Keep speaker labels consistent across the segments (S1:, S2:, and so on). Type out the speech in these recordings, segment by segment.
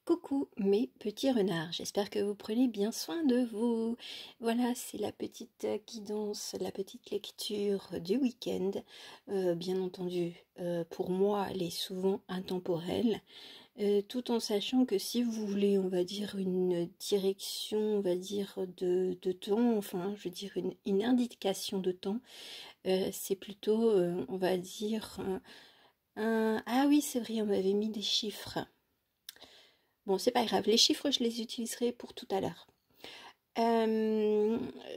S1: Coucou mes petits renards, j'espère que vous prenez bien soin de vous. Voilà, c'est la petite guidance, la petite lecture du week-end. Bien entendu, pour moi, elle est souvent intemporelle, tout en sachant que si vous voulez, on va dire, une direction, on va dire, de temps, enfin, je veux dire, une indication de temps, c'est plutôt, on va dire, Ah oui, c'est vrai, on m'avait mis des chiffres. Bon, c'est pas grave, les chiffres, je les utiliserai pour tout à l'heure.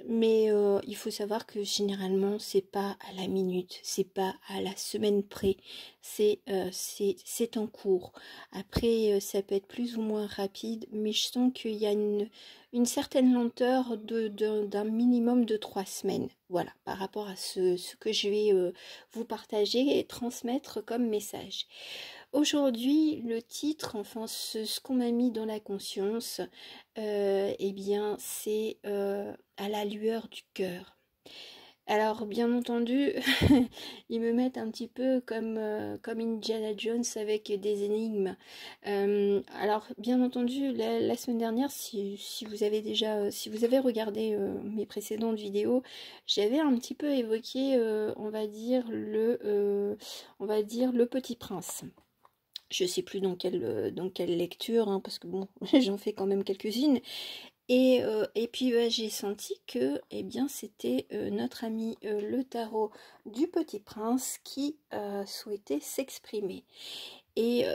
S1: Mais il faut savoir que généralement, c'est pas à la minute, c'est pas à la semaine près, c'est en cours. Après, ça peut être plus ou moins rapide, mais je sens qu'il y a une certaine lenteur d'un minimum de 3 semaines. Voilà, par rapport à ce que je vais vous partager et transmettre comme message. Aujourd'hui, le titre, enfin ce qu'on m'a mis dans la conscience, eh bien c'est à la lueur du cœur. Alors bien entendu, ils me mettent un petit peu comme Indiana Jones avec des énigmes. Alors bien entendu, la semaine dernière, si vous avez déjà, si vous avez regardé mes précédentes vidéos, j'avais un petit peu évoqué, on va dire le Petit Prince. Je sais plus dans quelle lecture, hein, parce que bon, j'en fais quand même quelques-unes. Et puis j'ai senti que eh bien c'était notre ami le tarot du Petit Prince qui souhaitait s'exprimer. Et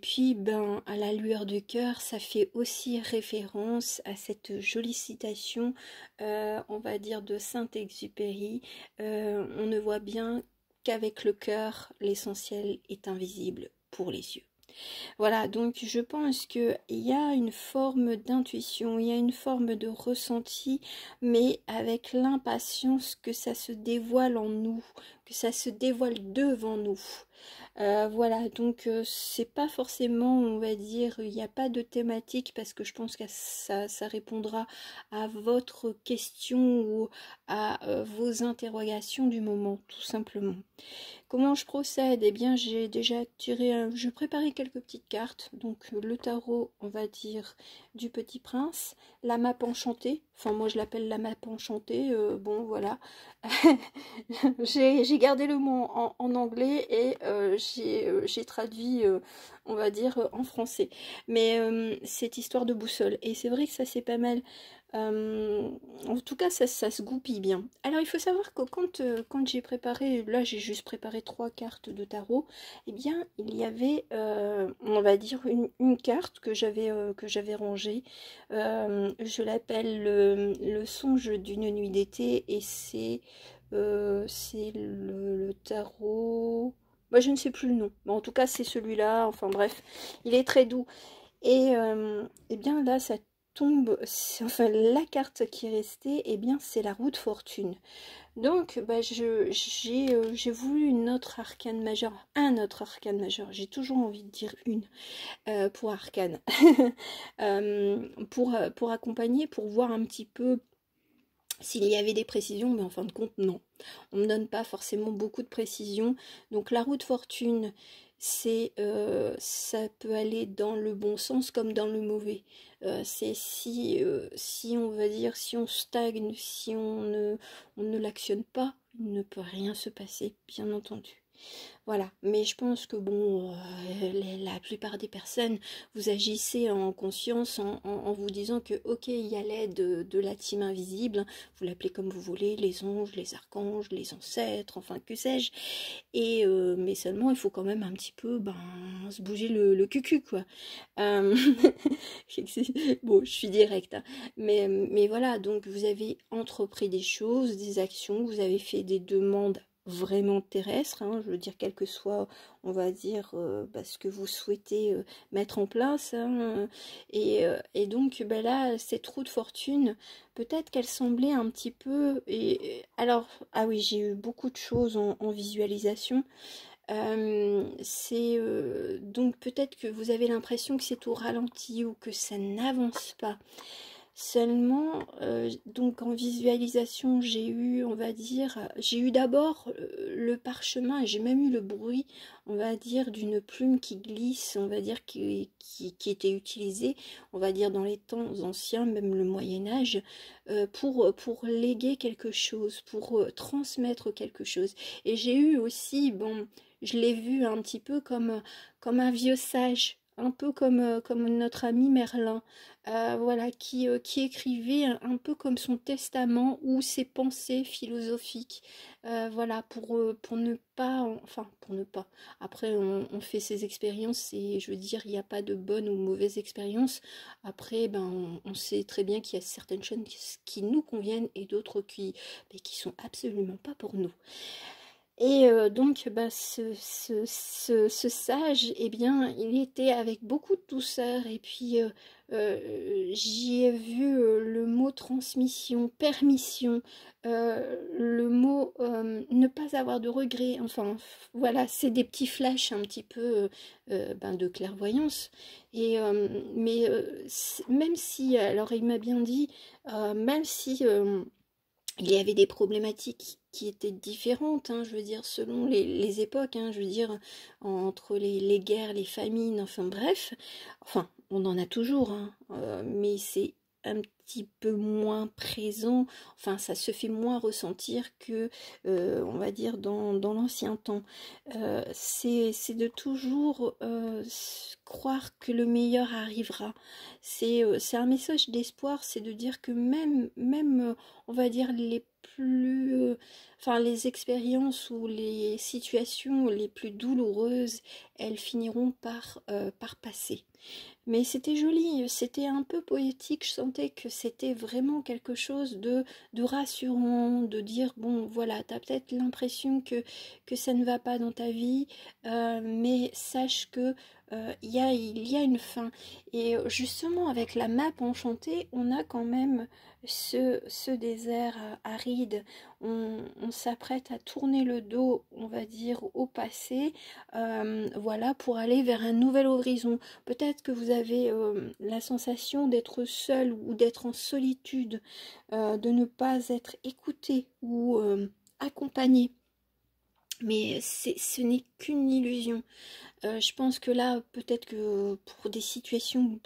S1: puis ben à la lueur du cœur, ça fait aussi référence à cette jolie citation, on va dire de Saint-Exupéry. On ne voit bien qu'avec le cœur, l'essentiel est invisible pour les yeux. Voilà, donc je pense qu'il y a une forme d'intuition, il y a une forme de ressenti, mais avec l'impatience que ça se dévoile en nous, que ça se dévoile devant nous. Voilà, donc c'est pas forcément, on va dire, il n'y a pas de thématique parce que je pense que ça répondra à votre question ou à vos interrogations du moment, tout simplement. Comment je procède? Eh bien, j'ai déjà tiré, je préparais quelques petites cartes. Donc, le tarot, on va dire, du Petit Prince. La map enchantée. Enfin, moi, je l'appelle la map enchantée. Bon, voilà. J'ai gardé le mot en anglais et j'ai traduit, on va dire, en français. Mais cette histoire de boussole. Et c'est vrai que ça, c'est pas mal. En tout cas, ça se goupille bien. Alors, il faut savoir que quand j'ai préparé, là j'ai juste préparé 3 cartes de tarot, eh bien, il y avait, on va dire, une carte que j'avais rangée. Je l'appelle le songe d'une nuit d'été et c'est le tarot... Moi, je ne sais plus le nom, mais en tout cas, c'est celui-là. Enfin bref, il est très doux. Et bien là, ça tombe, enfin la carte qui est restée, et bien c'est la roue de fortune. Donc bah, j'ai voulu une autre arcane majeure, un autre arcane majeur, j'ai toujours envie de dire une pour arcane, pour accompagner, pour voir un petit peu s'il y avait des précisions, mais en fin de compte non, on ne me donne pas forcément beaucoup de précisions. Donc la roue de fortune, c'est ça peut aller dans le bon sens comme dans le mauvais. C'est si on va dire, si on stagne, si on ne l'actionne pas, il ne peut rien se passer, bien entendu. Voilà, mais je pense que bon, la plupart des personnes, vous agissez en conscience en vous disant que ok, il y a l'aide de la team invisible, vous l'appelez comme vous voulez, les anges, les archanges, les ancêtres, enfin que sais-je, et mais seulement il faut quand même un petit peu se bouger le cucu quoi. Euh, bon, je suis directe, hein. Mais voilà, donc vous avez entrepris des choses, des actions, vous avez fait des demandes vraiment terrestre, hein, je veux dire quel que soit, on va dire, ce que vous souhaitez mettre en place, hein, et donc ben là, cette roue de fortune, peut-être qu'elle semblait un petit peu, alors, ah oui, j'ai eu beaucoup de choses en visualisation, c'est donc peut-être que vous avez l'impression que c'est au ralenti ou que ça n'avance pas. Seulement, donc en visualisation, j'ai eu, on va dire, j'ai eu d'abord le parchemin et j'ai même eu le bruit, on va dire, d'une plume qui glisse, on va dire, qui était utilisée, on va dire, dans les temps anciens, même le Moyen-Âge, pour léguer quelque chose, pour transmettre quelque chose. Et j'ai eu aussi, bon, je l'ai vu un petit peu comme un vieux sage, un peu comme notre ami Merlin, voilà, qui écrivait un peu comme son testament ou ses pensées philosophiques, voilà, pour ne pas, enfin, pour ne pas. Après, on fait ses expériences et je veux dire, il n'y a pas de bonne ou mauvaise expérience. Après, ben, on sait très bien qu'il y a certaines choses qui nous conviennent et d'autres qui sont absolument pas pour nous. Et donc, bah, ce sage, eh bien, il était avec beaucoup de douceur. Et puis, j'y ai vu le mot transmission, permission, le mot ne pas avoir de regrets. Enfin, voilà, c'est des petits flashs un petit peu ben, de clairvoyance. Et, mais même si, alors il m'a bien dit, même si il y avait des problématiques qui étaient différentes, hein, je veux dire, selon les époques, hein, je veux dire, entre les guerres, les famines, enfin bref, enfin, on en a toujours, hein, mais c'est un petit peu moins présent, enfin, ça se fait moins ressentir que, on va dire, dans l'ancien temps. C'est de toujours croire que le meilleur arrivera. C'est un message d'espoir, c'est de dire que même on va dire les plus enfin les expériences ou les situations les plus douloureuses, elles finiront par passer. Mais c'était joli, c'était un peu poétique, je sentais que c'était vraiment quelque chose de rassurant, de dire, bon voilà, t'as peut-être l'impression que ça ne va pas dans ta vie, mais sache que il y a une fin. Et justement, avec la map enchantée, on a quand même ce désert aride. On s'apprête à tourner le dos, on va dire, au passé, voilà, pour aller vers un nouvel horizon. Peut-être que vous avez la sensation d'être seul ou d'être en solitude, de ne pas être écouté ou accompagné. Mais ce n'est qu'une illusion. Je pense que là, peut-être que pour des situations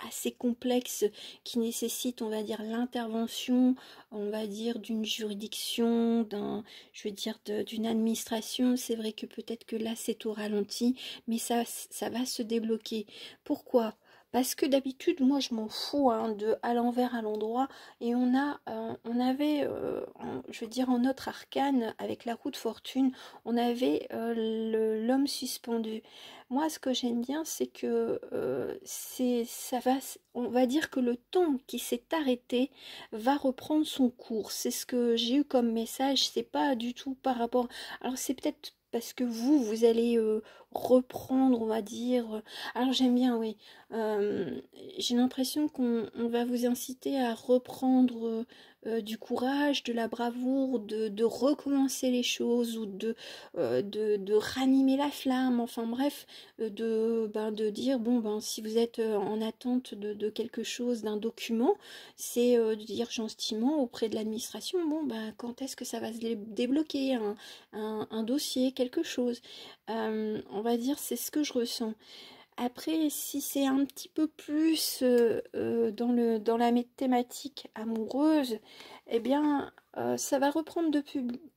S1: assez complexes qui nécessitent, on va dire, l'intervention, on va dire, d'une juridiction, je veux dire, d'une administration, c'est vrai que peut-être que là, c'est au ralenti, mais ça va se débloquer. Pourquoi? Parce que d'habitude, moi, je m'en fous hein, de à l'envers, à l'endroit, et on avait, je veux dire, en notre arcane, avec la roue de fortune, on avait l'homme suspendu. Moi, ce que j'aime bien, c'est que on va dire que le temps qui s'est arrêté va reprendre son cours. C'est ce que j'ai eu comme message. C'est pas du tout par rapport. Alors, c'est peut-être parce que vous allez reprendre, on va dire. Alors, j'aime bien, oui. Euh, j'ai l'impression qu'on va vous inciter à reprendre du courage, de la bravoure, de recommencer les choses ou de ranimer la flamme, enfin bref, de dire, bon, ben, si vous êtes en attente de quelque chose, d'un document, c'est de dire gentiment auprès de l'administration, bon, ben, quand est-ce que ça va se débloquer, un dossier, quelque chose. On va dire, c'est ce que je ressens. Après, si c'est un petit peu plus dans la thématique amoureuse, eh bien, ça va reprendre de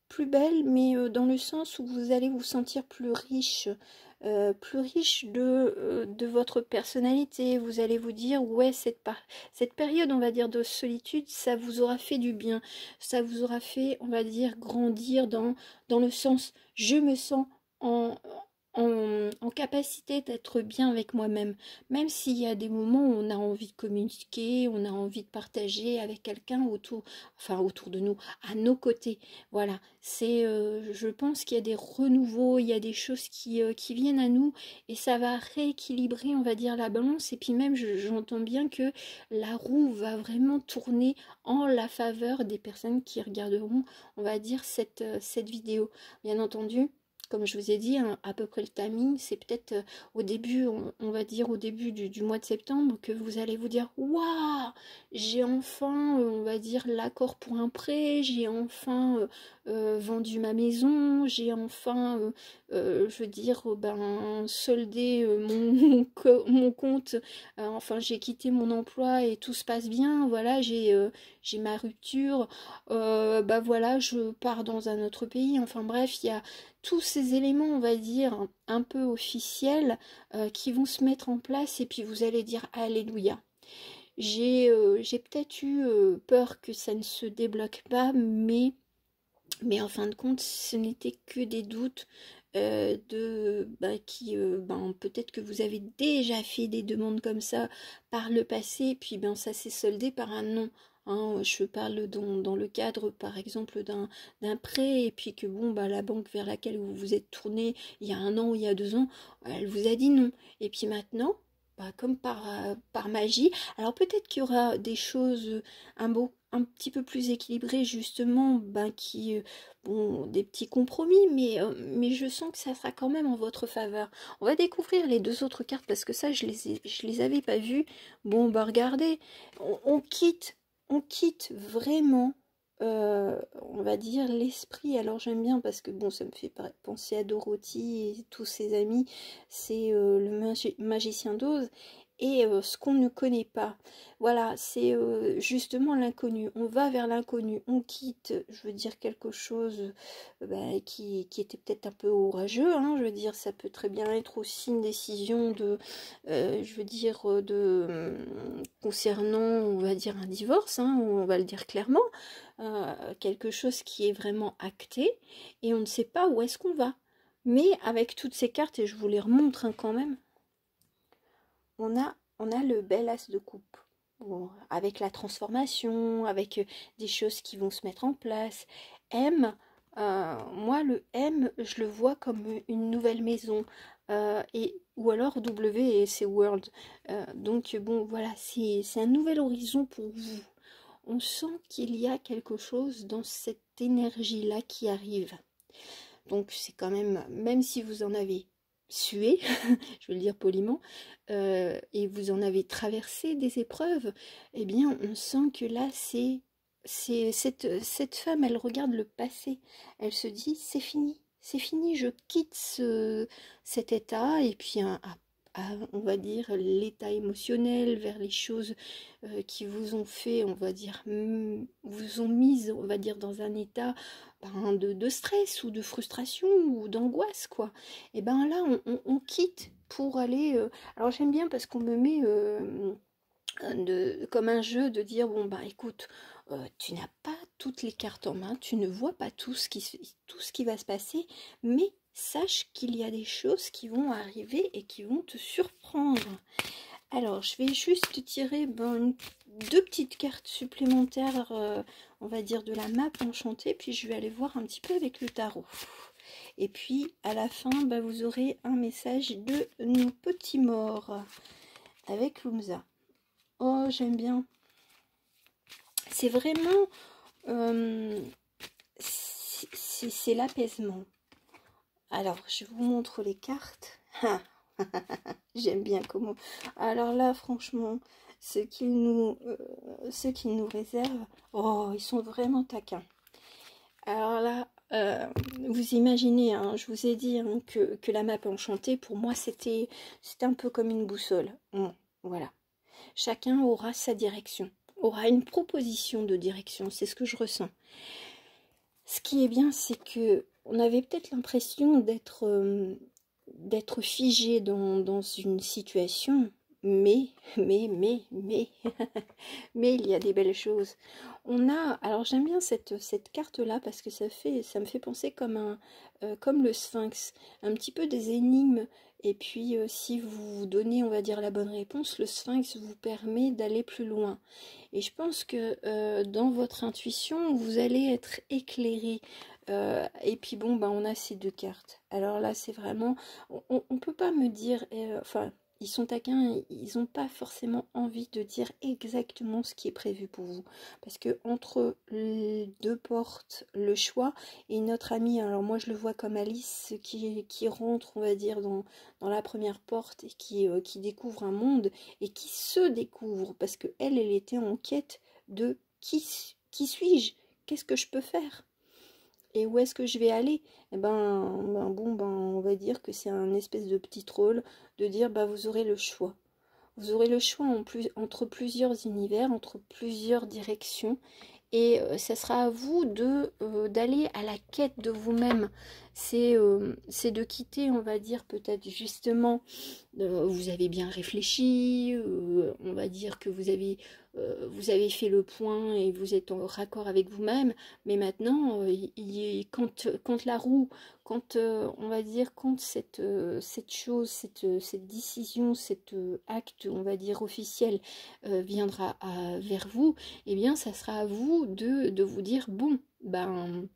S1: plus belle, mais dans le sens où vous allez vous sentir plus riche de votre personnalité. Vous allez vous dire, ouais, cette période, on va dire, de solitude, ça vous aura fait du bien. Ça vous aura fait, on va dire, grandir dans le sens, je me sens en, en capacité d'être bien avec moi-même, même s'il y a des moments où on a envie de communiquer, on a envie de partager avec quelqu'un autour de nous, à nos côtés. Voilà, je pense qu'il y a des renouveaux, il y a des choses qui viennent à nous et ça va rééquilibrer, on va dire, la balance. Et puis même, j'entends bien que la roue va vraiment tourner en la faveur des personnes qui regarderont, on va dire, cette vidéo. Bien entendu, comme je vous ai dit, hein, à peu près le timing, c'est peut-être au début, on va dire au début du mois de septembre, que vous allez vous dire, waouh, j'ai enfin, on va dire, l'accord pour un prêt, j'ai enfin vendu ma maison, j'ai enfin, je veux dire, ben, soldé mon compte, enfin, j'ai quitté mon emploi et tout se passe bien, voilà, j'ai ma rupture, bah voilà, je pars dans un autre pays, enfin bref, il y a tous ces éléments, on va dire, un peu officiels qui vont se mettre en place et puis vous allez dire Alléluia. J'ai peut-être eu peur que ça ne se débloque pas, mais en fin de compte, ce n'était que des doutes peut-être que vous avez déjà fait des demandes comme ça par le passé, et puis ben ça s'est soldé par un non. Hein, je parle dans le cadre, par exemple, d'un prêt, et puis que bon, bah, la banque vers laquelle vous vous êtes tourné il y a 1 an ou il y a 2 ans, elle vous a dit non. Et puis maintenant, bah, comme par magie, alors peut-être qu'il y aura des choses un petit peu plus équilibrées, justement, ben, bon, des petits compromis, mais je sens que ça sera quand même en votre faveur. On va découvrir les 2 autres cartes parce que ça, je les avais pas vues. Bon, bah regardez, on quitte vraiment, on va dire, l'esprit. Alors j'aime bien parce que bon, ça me fait penser à Dorothy et tous ses amis. C'est le magicien d'Oz. Et ce qu'on ne connaît pas. Voilà, c'est justement l'inconnu. On va vers l'inconnu. On quitte, je veux dire, quelque chose qui était peut-être un peu orageux. Hein, je veux dire, ça peut très bien être aussi une décision je veux dire, concernant, on va dire, un divorce. Hein, on va le dire clairement. Quelque chose qui est vraiment acté. Et on ne sait pas où est-ce qu'on va. Mais avec toutes ces cartes, et je vous les remontre hein, quand même, on a le bel as de coupe. Bon, avec la transformation, avec des choses qui vont se mettre en place. M, moi le M, je le vois comme une nouvelle maison. Ou alors W et c'est World. Donc bon, voilà, c'est un nouvel horizon pour vous. On sent qu'il y a quelque chose dans cette énergie-là qui arrive. Donc c'est quand même si vous en avez sué, je vais le dire poliment, et vous en avez traversé des épreuves, eh bien on sent que là cette femme, elle regarde le passé, elle se dit c'est fini, je quitte cet état, et puis on va dire l'état émotionnel vers les choses qui vous ont fait, on va dire, vous ont mise, on va dire, dans un état de stress ou de frustration ou d'angoisse, quoi. Et ben là, on quitte pour aller... alors j'aime bien parce qu'on me met comme un jeu de dire, bon, bah écoute, tu n'as pas toutes les cartes en main, tu ne vois pas tout ce qui va se passer, mais sache qu'il y a des choses qui vont arriver et qui vont te surprendre. Alors, je vais juste tirer 2 petites cartes supplémentaires, on va dire, de la map enchantée, puis je vais aller voir un petit peu avec le tarot. Et puis, à la fin, vous aurez un message de nos petits morts avec Lumsa. Oh, j'aime bien. C'est vraiment... c'est l'apaisement. Alors, je vous montre les cartes. J'aime bien comment... Alors là, franchement, ce qu'ils nous réservent, oh, ils sont vraiment taquins. Alors là, vous imaginez, hein, je vous ai dit hein, que la map enchantée, pour moi, c'était un peu comme une boussole. Bon, voilà. Chacun aura sa direction, aura une proposition de direction, c'est ce que je ressens. Ce qui est bien, c'est que on avait peut-être l'impression d'être figé dans une situation, mais mais il y a des belles choses. Alors j'aime bien cette carte-là parce que ça me fait penser comme le Sphinx, un petit peu des énigmes. Et puis si vous donnez, on va dire, la bonne réponse, le Sphinx vous permet d'aller plus loin. Et je pense que dans votre intuition, vous allez être éclairé. Et puis bon, on a ces 2 cartes. Alors là, c'est vraiment... On peut pas me dire... enfin, ils sont taquins, ils n'ont pas forcément envie de dire exactement ce qui est prévu pour vous. Parce que entre les deux portes, le choix, et notre amie, alors moi je le vois comme Alice qui rentre, on va dire, dans la première porte et qui découvre un monde et qui se découvre, parce que elle était en quête de qui suis-je? Qu'est-ce que je peux faire? Et où est-ce que je vais aller? Eh ben, on va dire que c'est un espèce de petit troll de dire, bah, vous aurez le choix. Vous aurez le choix entre plusieurs univers, entre plusieurs directions. Et ça sera à vous d'aller à la quête de vous-même. C'est de quitter, on va dire, peut-être justement, vous avez bien réfléchi, on va dire que vous avez fait le point et vous êtes en raccord avec vous-même, mais maintenant, quand la roue, quand, on va dire, quand cette chose, cette décision, cet acte, on va dire, officiel viendra vers vous, eh bien, ça sera à vous de vous dire, bon, ben,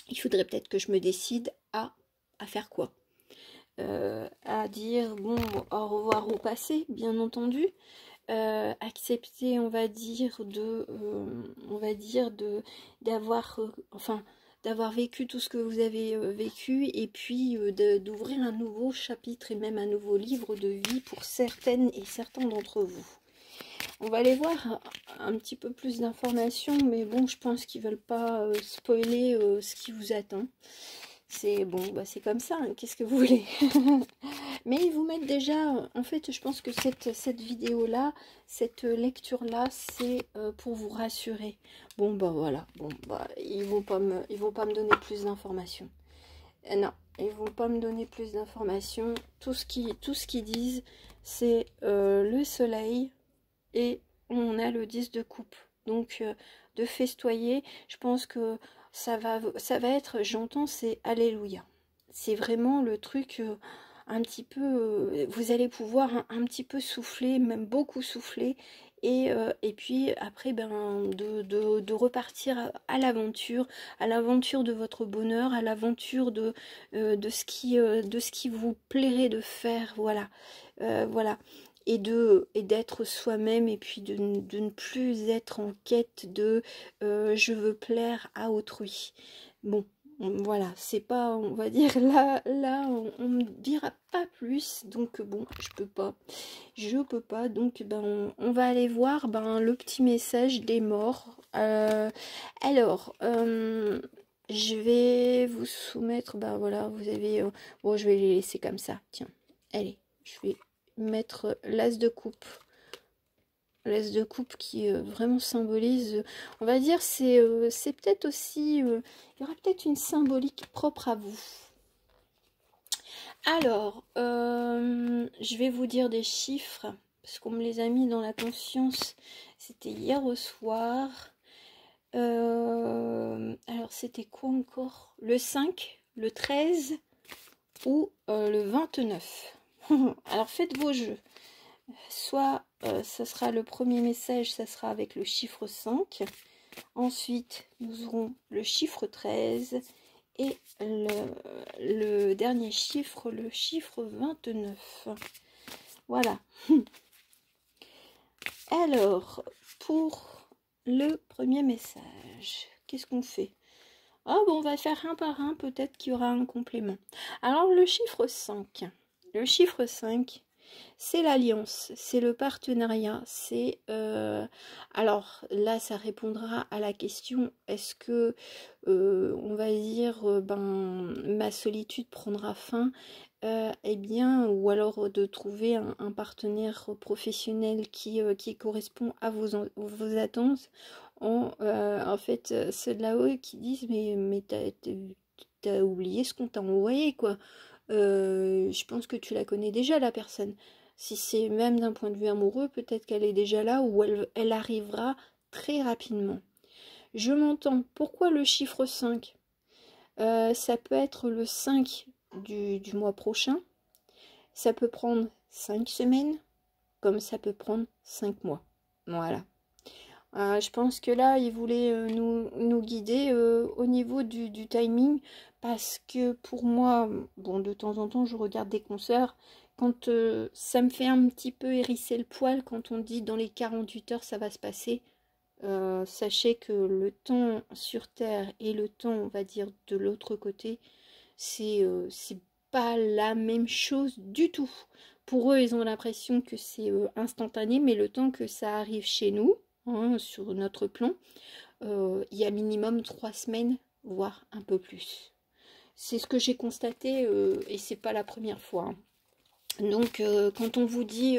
S1: il faudrait peut-être que je me décide à faire quoi, à dire, bon, au revoir au passé, bien entendu, accepter, on va dire, d'avoir, enfin, d'avoir vécu tout ce que vous avez vécu, et puis d'ouvrir un nouveau chapitre et même un nouveau livre de vie pour certaines et certains d'entre vous. On va aller voir un petit peu plus d'informations, mais bon, je pense qu'ils veulent pas spoiler ce qui vous attend. C'est bon, bah c'est comme ça, hein, qu'est-ce que vous voulez? Mais ils vous mettent déjà, en fait, je pense que cette vidéo-là, cette lecture-là, c'est pour vous rassurer. Bon, bah voilà, bon, bah, ils vont pas me donner plus d'informations. Non, ils vont pas me donner plus d'informations. Tout ce qu'ils disent, c'est le soleil, et on a le 10 de coupe. Donc, de festoyer, je pense que ça va être, j'entends, c'est Alléluia. C'est vraiment le truc un petit peu, vous allez pouvoir un petit peu souffler, même beaucoup souffler, et puis après, ben, de repartir à l'aventure de votre bonheur, à l'aventure de ce qui vous plairait de faire, voilà. Voilà. Et d'être soi-même, et puis de ne plus être en quête de je veux plaire à autrui. Bon, voilà, c'est pas, on va dire, là on me dira pas plus, donc bon, je peux pas, donc ben on va aller voir ben le petit message des morts. Alors, je vais vous soumettre, ben voilà, vous avez, bon, je vais les laisser comme ça, tiens, allez, je vais mettre l'as de coupe. L'as de coupe qui vraiment symbolise, on va dire, c'est peut-être aussi, il y aura peut-être une symbolique propre à vous. Alors, je vais vous dire des chiffres, parce qu'on me les a mis dans la conscience, c'était hier au soir. Alors, c'était quoi encore? Le 5, le 13 ou le 29. Alors, faites vos jeux. Soit ça sera le premier message, ça sera avec le chiffre 5. Ensuite, nous aurons le chiffre 13. Et le dernier chiffre, le chiffre 29. Voilà. Alors, pour le premier message, qu'est-ce qu'on fait? Ah bon, on va faire un par un, peut-être qu'il y aura un complément. Alors, le chiffre 5. Le chiffre 5, c'est l'alliance, c'est le partenariat, c'est... alors là, ça répondra à la question, est-ce que, on va dire, ben, ma solitude prendra fin, eh bien, ou alors de trouver un partenaire professionnel qui correspond à vos attentes. En fait, ceux de là-haut qui disent, mais t'as oublié ce qu'on t'a envoyé, quoi. Je pense que tu la connais déjà, la personne. Si c'est même d'un point de vue amoureux, peut-être qu'elle est déjà là, ou elle arrivera très rapidement. Je m'entends. Pourquoi le chiffre 5? Ça peut être le 5 du mois prochain. Ça peut prendre 5 semaines, comme ça peut prendre 5 mois. Voilà. Je pense que là, il voulait nous guider au niveau du timing, parce que pour moi, bon, de temps en temps, je regarde des consoeurs quand ça me fait un petit peu hérisser le poil quand on dit dans les 48 heures ça va se passer. Sachez que le temps sur Terre et le temps, on va dire, de l'autre côté, c'est pas la même chose du tout. Pour eux, ils ont l'impression que c'est instantané, mais le temps que ça arrive chez nous, hein, sur notre plan, il y a minimum 3 semaines, voire un peu plus. C'est ce que j'ai constaté et c'est pas la première fois, hein. Donc, quand on vous dit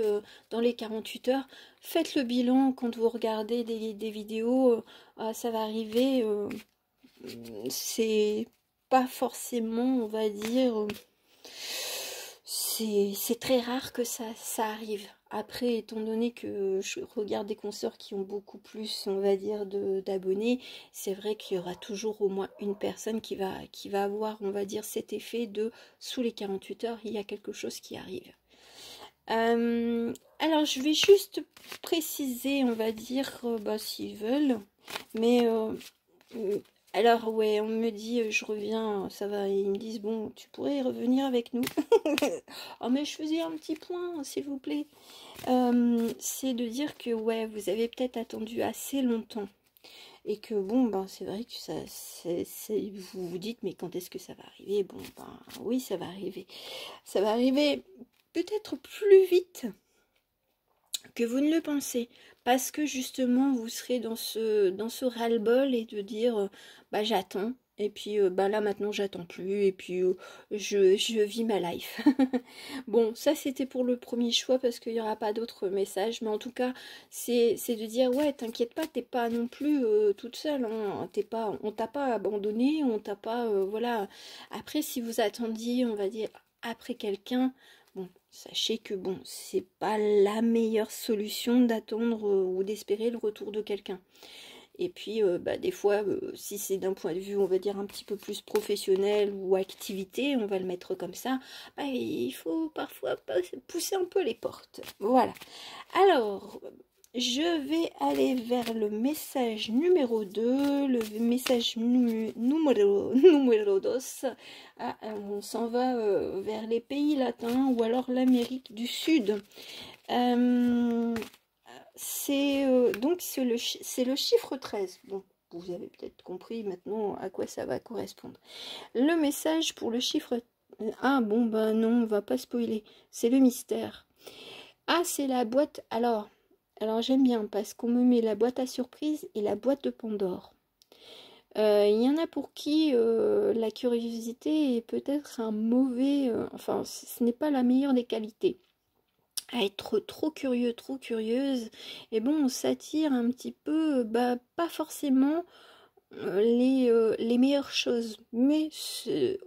S1: dans les 48 heures, faites le bilan quand vous regardez des vidéos, ah, ça va arriver, c'est pas forcément, on va dire, c'est très rare que ça arrive. Après, étant donné que je regarde des consoeurs qui ont beaucoup plus, on va dire, d'abonnés, c'est vrai qu'il y aura toujours au moins une personne qui va avoir, on va dire, cet effet de sous les 48 heures, il y a quelque chose qui arrive. Alors, je vais juste préciser, on va dire, bah, s'ils veulent, mais alors, ouais, on me dit, je reviens, ça va, ils me disent, bon, tu pourrais revenir avec nous. Oh, mais je faisais un petit point, s'il vous plaît. C'est de dire que, ouais, vous avez peut-être attendu assez longtemps. Et que, bon, ben, c'est vrai que ça, vous vous dites, mais quand est-ce que ça va arriver? Bon, ben, oui, ça va arriver. Ça va arriver peut-être plus vite que vous ne le pensez, parce que justement vous serez dans ce ras-le-bol et de dire bah j'attends, et puis bah là maintenant j'attends plus, et puis je vis ma life. Bon, ça c'était pour le premier choix parce qu'il n'y aura pas d'autres messages, mais en tout cas c'est de dire ouais, t'inquiète pas, t'es pas non plus toute seule, hein, t'es pas, on t'a pas abandonné, on t'a pas voilà. Après, si vous attendiez, on va dire après quelqu'un, bon, sachez que bon, c'est pas la meilleure solution d'attendre ou d'espérer le retour de quelqu'un. Et puis, bah, des fois, si c'est d'un point de vue, on va dire, un petit peu plus professionnel ou activité, on va le mettre comme ça, bah, il faut parfois pousser un peu les portes. Voilà. Alors, je vais aller vers le message numéro 2, le message numéro 2. Ah, on s'en va vers les pays latins ou alors l'Amérique du Sud. Donc c'est le chiffre 13. Bon, vous avez peut-être compris maintenant à quoi ça va correspondre. Le message pour le chiffre... Ah bon, ben non, on va pas spoiler. C'est le mystère. Ah, c'est la boîte... Alors j'aime bien parce qu'on me met la boîte à surprise et la boîte de Pandore. Il y en a pour qui la curiosité est peut-être un mauvais... enfin, ce n'est pas la meilleure des qualités. À être trop curieux, trop curieuse, et bon, on s'attire un petit peu, bah, pas forcément les meilleures choses, mais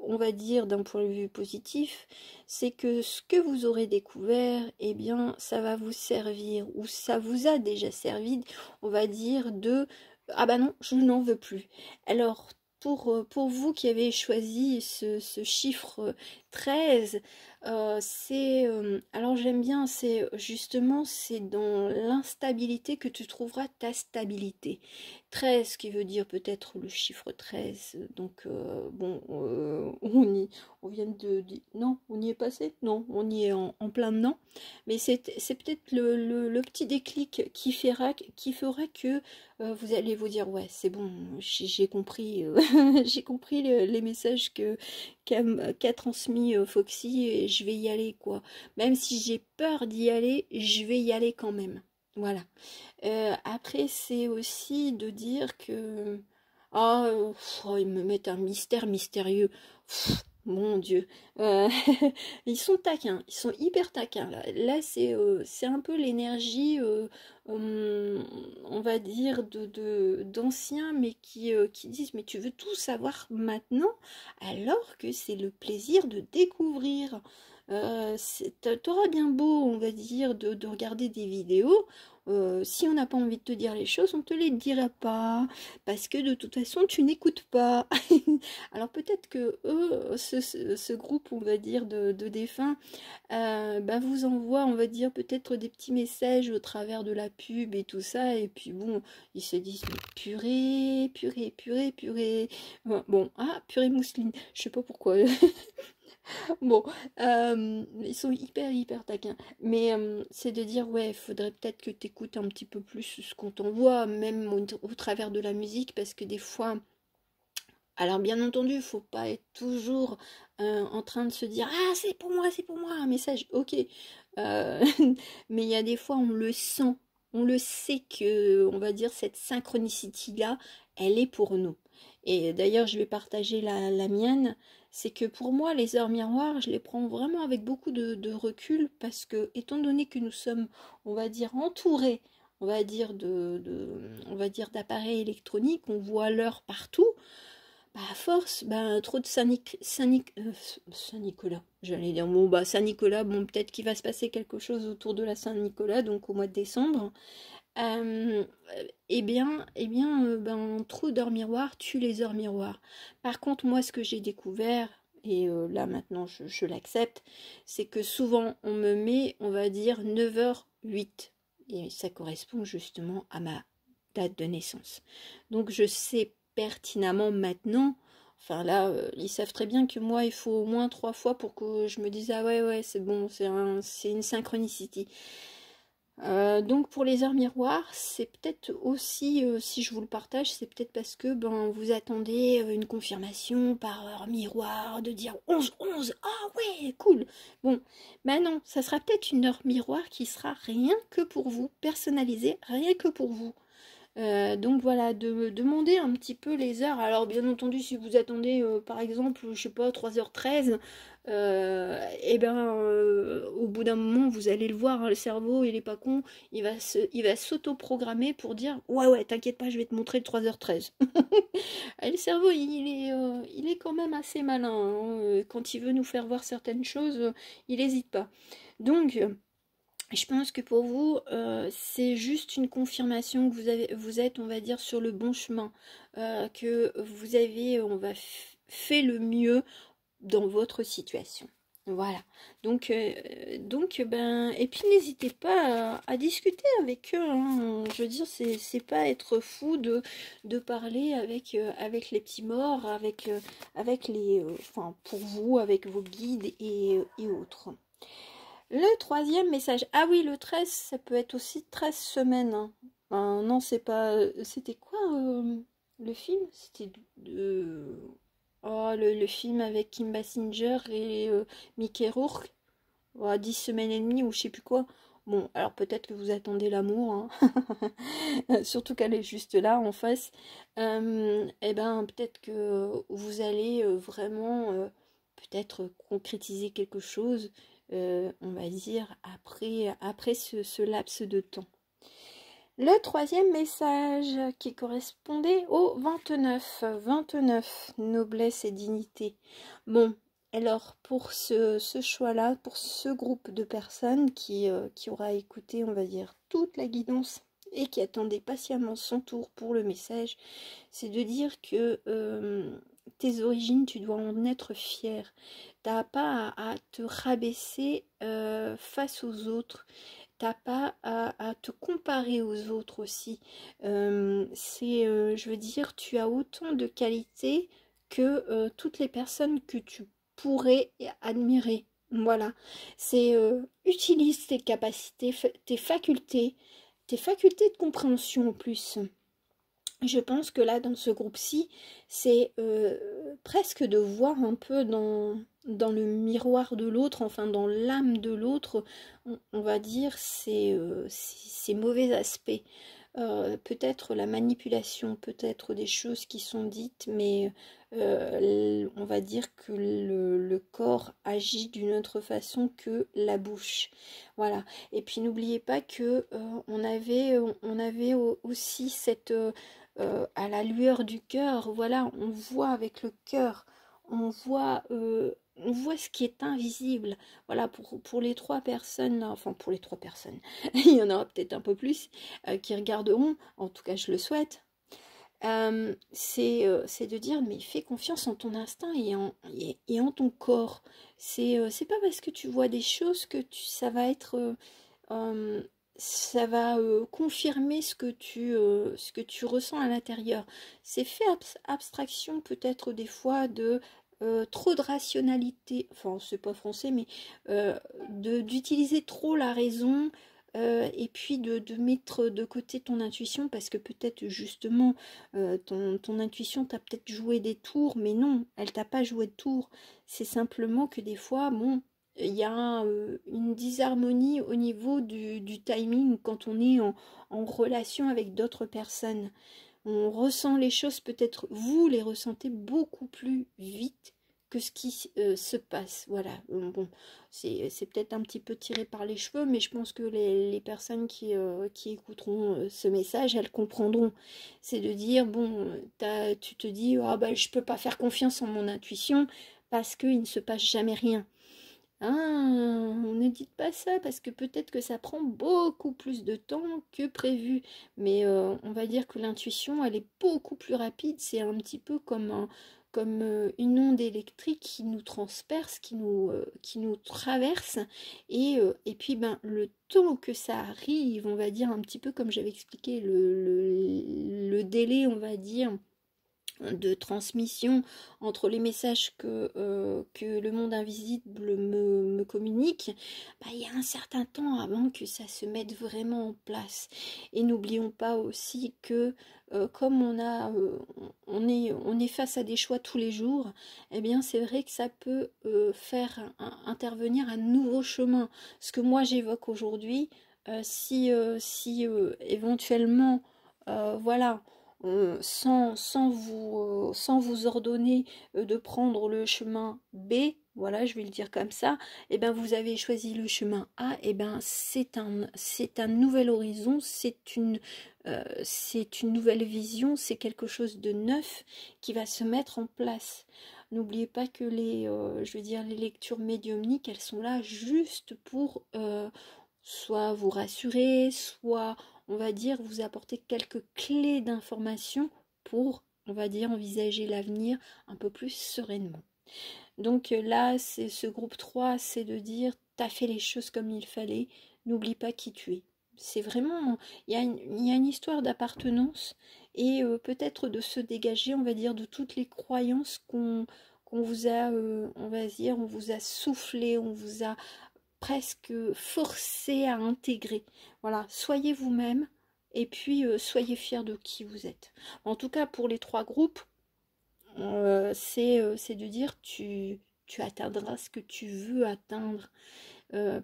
S1: on va dire d'un point de vue positif, c'est que ce que vous aurez découvert, eh bien, ça va vous servir, ou ça vous a déjà servi, on va dire, de ah bah non, je n'en veux plus. Alors, pour vous qui avez choisi ce chiffre 13, alors j'aime bien, c'est justement, c'est dans l'instabilité que tu trouveras ta stabilité. 13 qui veut dire peut-être le chiffre 13, donc bon, on vient non, on y est passé? Non, on y est en plein dedans, mais c'est peut-être le petit déclic qui fera que vous allez vous dire ouais, c'est bon, j'ai compris, j'ai compris les messages qu'a transmis Foxy, et je vais y aller, quoi. Même si j'ai peur d'y aller, je vais y aller quand même. Voilà. Après, c'est aussi de dire que... Ah, ils me mettent un mystère mystérieux. Mon Dieu. Ils sont taquins, ils sont hyper taquins. Là c'est un peu l'énergie, on va dire, d'anciens, mais qui disent, mais tu veux tout savoir maintenant, alors que c'est le plaisir de découvrir. T'auras bien beau, on va dire, de regarder des vidéos, si on n'a pas envie de te dire les choses, on te les dira pas, parce que de toute façon, tu n'écoutes pas. Alors peut-être que eux, ce groupe, on va dire, de défunts, bah, vous envoie, on va dire, peut-être des petits messages au travers de la pub et tout ça, et puis bon, ils se disent, mais purée, purée, purée, purée. Bon, ah, purée mousseline, je sais pas pourquoi. Bon, ils sont hyper taquins. Mais c'est de dire, ouais, il faudrait peut-être que tu écoutes un petit peu plus ce qu'on t'envoie, même au travers de la musique, parce que des fois, alors bien entendu, il faut pas être toujours en train de se dire, ah, c'est pour moi, un message, ok. Euh, mais il y a des fois, on le sent, on le sait que, on va dire, cette synchronicity-là, elle est pour nous. Et d'ailleurs, je vais partager la mienne. C'est que pour moi, les heures miroirs, je les prends vraiment avec beaucoup de recul parce que, étant donné que nous sommes, on va dire, entourés, on va dire, on va dire d'appareils électroniques, on voit l'heure partout. Bah, à force, bah, trop de Saint-Nicolas, j'allais dire, bon, bah, Saint-Nicolas, bon, peut-être qu'il va se passer quelque chose autour de la Saint-Nicolas, donc au mois de décembre. Euh, ben, trop d'heures miroirs tue les heures miroirs. Par contre, moi, ce que j'ai découvert, et là maintenant je l'accepte, c'est que souvent on me met, on va dire, 9h08. Et ça correspond justement à ma date de naissance. Donc je sais pertinemment maintenant, enfin là, ils savent très bien que moi, il faut au moins 3 fois pour que je me dise, ah ouais, c'est bon, c'est une synchronicity. Donc pour les heures miroirs, c'est peut-être aussi, si je vous le partage, c'est peut-être parce que ben, vous attendez une confirmation par heure miroir, de dire 11, ah ouais, cool. Bon, ben non, ça sera peut-être une heure miroir qui sera rien que pour vous, personnalisée, rien que pour vous. Donc voilà, de demander un petit peu les heures. Alors bien entendu, si vous attendez par exemple, je sais pas, 3h13, et ben au bout d'un moment, vous allez le voir, hein, le cerveau, il est pas con, il va s'auto-programmer pour dire ouais, t'inquiète pas, je vais te montrer le 3h13. Et le cerveau, il est quand même assez malin, hein, quand il veut nous faire voir certaines choses, il n'hésite pas. Donc je pense que pour vous, c'est juste une confirmation que vous êtes, on va dire, sur le bon chemin, que vous avez, fait le mieux dans votre situation. Voilà. Donc, ben, et puis n'hésitez pas à discuter avec eux, hein. Je veux dire, c'est pas être fou de parler avec les petits morts, avec les, enfin, pour vous, avec vos guides et autres. Le troisième message. Ah oui, le 13, ça peut être aussi 13 semaines, hein. Non, c'est pas. C'était quoi le film? C'était oh, le film avec Kim Basinger et Mickey Rourke. Oh, 10 semaines et demie ou je sais plus quoi. Bon, alors peut-être que vous attendez l'amour, hein. Surtout qu'elle est juste là en face. Eh ben, peut-être que vous allez vraiment peut-être concrétiser quelque chose, on va dire, après ce laps de temps. Le troisième message qui correspondait au 29, noblesse et dignité. Bon, alors pour ce choix-là, pour ce groupe de personnes qui aura écouté, on va dire, toute la guidance et qui attendait patiemment son tour pour le message, c'est de dire que tes origines, tu dois en être fier. T'as pas à te rabaisser face aux autres. T'as pas à te comparer aux autres aussi. Je veux dire, tu as autant de qualités que toutes les personnes que tu pourrais admirer. Voilà. Utilise tes capacités, tes facultés de compréhension en plus. Je pense que là, dans ce groupe-ci, c'est presque de voir un peu dans le miroir de l'autre, enfin dans l'âme de l'autre, on va dire ses mauvais aspects. Peut-être la manipulation, peut-être des choses qui sont dites, mais on va dire que le corps agit d'une autre façon que la bouche. Voilà. Et puis n'oubliez pas que on avait aussi cette à la lueur du cœur, voilà, on voit avec le cœur, on voit ce qui est invisible. Voilà, pour les 3 personnes, enfin pour les 3 personnes, il y en aura peut-être un peu plus qui regarderont, en tout cas je le souhaite. C'est de dire, mais fais confiance en ton instinct et en ton corps. C'est pas parce que tu vois des choses que ça va être euh, ça va confirmer ce que tu ressens à l'intérieur. C'est fait abstraction peut-être des fois de trop de rationalité, enfin c'est pas français, mais d'utiliser trop la raison, et puis de mettre de côté ton intuition, parce que peut-être justement ton intuition t'a peut-être joué des tours, mais non, elle t'a pas joué de tours. C'est simplement que des fois, bon, il y a une disharmonie au niveau du timing quand on est en relation avec d'autres personnes. On ressent les choses, peut-être vous les ressentez beaucoup plus vite que ce qui se passe. Voilà, bon, c'est peut-être un petit peu tiré par les cheveux, mais je pense que les personnes qui écouteront ce message, elles comprendront. C'est de dire, bon, tu te dis, ah ben, je peux pas faire confiance en mon intuition parce qu'il ne se passe jamais rien. Ah, ne dites pas ça parce que peut-être que ça prend beaucoup plus de temps que prévu. Mais on va dire que l'intuition, elle est beaucoup plus rapide. C'est un petit peu comme une onde électrique qui nous transperce, qui nous traverse. Et puis, ben, le temps que ça arrive, on va dire un petit peu comme j'avais expliqué, le délai, on va dire de transmission entre les messages que le monde invisible me communique, bah, il y a un certain temps avant que ça se mette vraiment en place. Et n'oublions pas aussi que comme on est face à des choix tous les jours, eh bien c'est vrai que ça peut faire intervenir un nouveau chemin. Ce que moi j'évoque aujourd'hui, si éventuellement, voilà, sans vous ordonner de prendre le chemin B, voilà, je vais le dire comme ça, et ben vous avez choisi le chemin A, et ben c'est un nouvel horizon, c'est une nouvelle vision, c'est quelque chose de neuf qui va se mettre en place. N'oubliez pas que je veux dire, les lectures médiumniques, elles sont là juste pour soit vous rassurer, soit on va dire vous apporter quelques clés d'information pour, on va dire, envisager l'avenir un peu plus sereinement. Donc là, c'est ce groupe 3, c'est de dire, t'as fait les choses comme il fallait, n'oublie pas qui tu es. C'est vraiment, il y a une histoire d'appartenance et peut-être de se dégager, on va dire, de toutes les croyances qu'on vous a, on va dire, on vous a soufflé, on vous a presque forcé à intégrer. Voilà, soyez vous-même et puis soyez fiers de qui vous êtes. En tout cas, pour les 3 groupes, c'est de dire tu atteindras ce que tu veux atteindre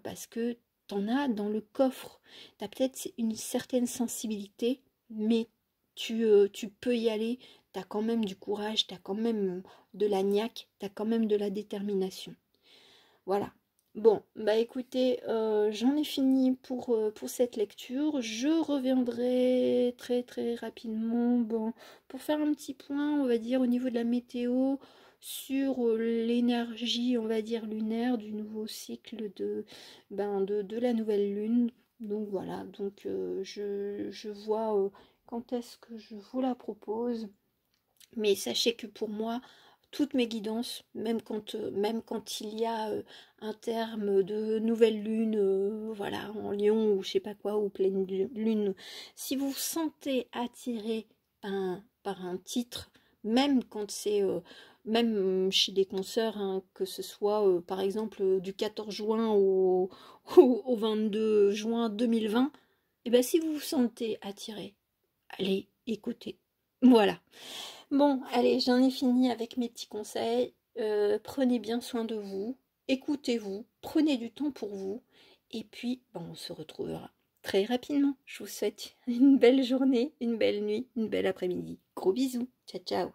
S1: parce que t'en as dans le coffre. T'as peut-être une certaine sensibilité, mais tu peux y aller. T'as quand même du courage, t'as quand même de la niaque, t'as quand même de la détermination. Voilà. Bon, bah écoutez, j'en ai fini pour cette lecture. Je reviendrai très très rapidement, bon, pour faire un petit point, on va dire, au niveau de la météo, sur l'énergie, on va dire, lunaire du nouveau cycle de la nouvelle lune. Donc voilà, donc je vois quand est-ce que je vous la propose. Mais sachez que pour moi, toutes mes guidances, même quand il y a un terme de nouvelle lune, voilà, en lion ou je sais pas quoi, ou pleine lune, si vous vous sentez attiré par un titre, même quand c'est, même chez des consoeurs, hein, que ce soit par exemple du 14 juin au 22 juin 2020, et bien si vous vous sentez attiré, allez, écoutez. Voilà. Bon, allez, j'en ai fini avec mes petits conseils. Prenez bien soin de vous, écoutez-vous, prenez du temps pour vous, et puis bon, on se retrouvera très rapidement. Je vous souhaite une belle journée, une belle nuit, une belle après-midi. Gros bisous, ciao ciao.